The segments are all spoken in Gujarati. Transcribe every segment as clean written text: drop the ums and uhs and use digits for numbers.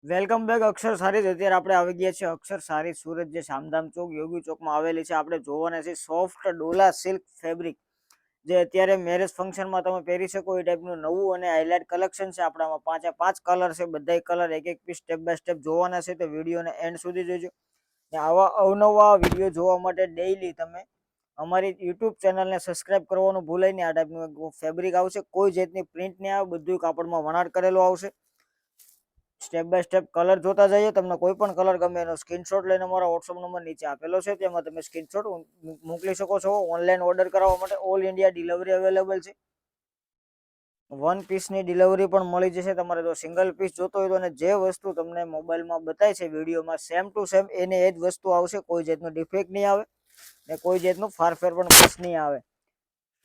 વેલકમ બેક અક્ષર સારીઝ. અત્યારે આપણે આવી ગયા છીએ અક્ષર સારી સુરત, જે શામધામ ચોક યોગી ચોકમાં આવેલી છે. આપણે જોવાના છે સોફ્ટ ડોલા સિલ્ક ફેબ્રિક, જે અત્યારે મેરેજ ફંક્શનમાં તમે પહેરી શકો એ ટાઈપનું નવું અને હાઇલાઇટ કલેક્શન છે. આપણામાં 5 કલર છે, બધાય કલર એક એક પીસ સ્ટેપ બાય સ્ટેપ જોવાના છે. તો વિડીયોને એન્ડ સુધી જોજો. ને આવા અવનવા વિડીયો જોવા માટે ડેઈલી તમે અમારી યુટ્યુબ ચેનલને સબસ્ક્રાઇબ કરવાનું ભૂલાય નહીં. આ ટાઈપનું ફેબ્રિક આવશે, કોઈ જાતની પ્રિન્ટ નહીં આવે, બધું કાપડમાં વણાટ કરેલું આવશે. સ્ટેપ બાય સ્ટેપ કલર જોતા જઈએ. તમને કોઈ પણ કલર ગમે એનો સ્ક્રીનશોટ લઈને અમારા વોટ્સઅપ નંબર નીચે આપેલો છે, તેમાં તમે સ્ક્રીનશોટ મોકલી શકો છો. ઓનલાઈન ઓર્ડર કરાવવા માટે ઓલ ઇન્ડિયા ડિલિવરી અવેલેબલ છે. વન પીસની ડિલિવરી પણ મળી જશે. તમારે જો સિંગલ પીસ જોતો હોય તો, અને જે વસ્તુ તમને મોબાઈલમાં બતાય છે વિડીયોમાં સેમ ટુ સેમ એને એ જ વસ્તુ આવશે. કોઈ જાતનું ડિફેક્ટ નહીં આવે ને કોઈ જાતનું ફારફેર પણ પીસ નહીં આવે.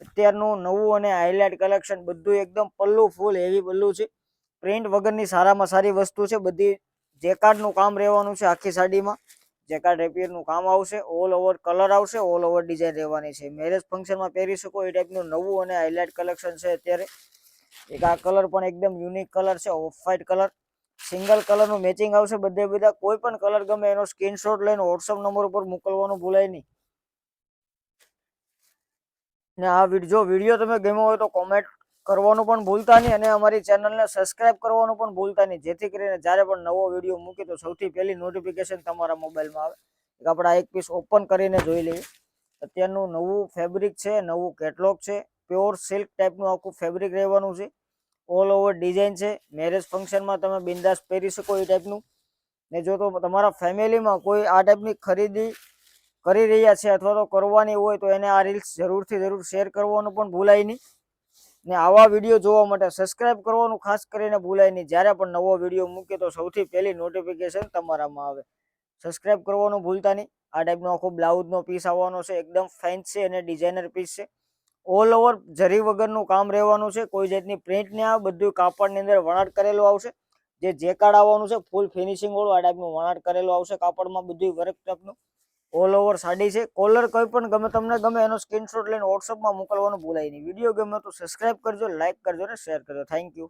અત્યારનું નવું અને હાઇલાઇટ કલેક્શન, બધું એકદમ પલ્લુ ફૂલ હેવી પલ્લુ છે. પ્રિન્ટ વગરની સારામાં સારી વસ્તુ છે. બધી જેકાર્ડનું કામ રહેવાનું છે. આખી સાડીમાં જેકાર્ડ રેપિયરનું કામ આવશે. ઓલ ઓવર કલર આવશે, ઓલ ઓવર ડિઝાઇન રહેવાની છે. મેરેજ ફંક્શનમાં પહેરી શકો એ ટાઈપનું નવું અને હાઇલાઇટ કલેક્શન છે. અત્યારે એક આ કલર પણ એકદમ યુનિક કલર છે, ઓફ વ્હાઇટ કલર. સિંગલ કલરનું મેચિંગ આવશે. બધા કોઈ પણ કલર ગમે એનો સ્ક્રીનશોટ લઈને વોટ્સઅપ નંબર ઉપર મોકલવાનું ભૂલાય નહીં. ને આ વિડીયો તમે ગમ્યો હોય તો કોમેન્ટ કરવાનું પણ ભૂલતા નહીં, અને અમારી ચેનલને સબસ્ક્રાઇબ કરવાનું પણ ભૂલતા નહીં, જેથી કરીને જ્યારે પણ નવો વિડીયો મૂકે તો સૌથી પહેલી નોટિફિકેશન તમારા મોબાઈલમાં આવે. આપણે આ એક પીસ ઓપન કરીને જોઈ લઈએ. અત્યારનું નવું ફેબ્રિક છે, નવું કેટલોગ છે. પ્યોર સિલ્ક ટાઈપનું આખું ફેબ્રિક રહેવાનું છે. ઓલ ઓવર ડિઝાઇન છે. મેરેજ ફંક્શનમાં તમે બિંદાસ પહેરી શકો એ ટાઈપનું. ને જો તો તમારા ફેમિલીમાં કોઈ આ ટાઈપની ખરીદી કરી રહ્યા છે અથવા તો કરવાની હોય તો એને આ રીલ્સ જરૂરથી જરૂર શેર કરવાનું પણ ભૂલાય નહીં. ને આવા વિડીયો જોવા માટે સબસ્ક્રાઇબ કરવાનું ખાસ કરીને ભૂલાય નહીં. જ્યારે પણ નવો વિડીયો મૂકે તો સૌથી પહેલી નોટિફિકેશન તમારામાં આવે. સબસ્ક્રાઇબ કરવાનું ભૂલતા નહીં. આ ટાઈપનો આખો બ્લાઉઝનો પીસ આવવાનો છે, એકદમ ફેન્સી અને ડિઝાઇનર પીસ છે. ઓલ ઓવર જરી વગરનું કામ રહેવાનું છે. કોઈ જાતની પ્રિન્ટ નહીં આવે, બધું કાપડની અંદર વણાટ કરેલું આવશે. જે જેકાર્ડ આવવાનું છે ફૂલ ફિનિશિંગ વાળું, આ ટાઈપનું વણાટ કરેલું આવશે કાપડમાં, બધું વર્ક ટાઈપનું. ઓલ ઓવર સાડી છે. કોલર કોઈ પણ ગમે તમને ગમે એનો સ્ક્રીનશોટ લઈને વોટ્સઅપમાં મોકલવાનું ભૂલાય નહીં. વિડીયો ગમે તો સબસ્ક્રાઇબ કરજો, લાઇક કરજો અને શેર કરજો. Thank you.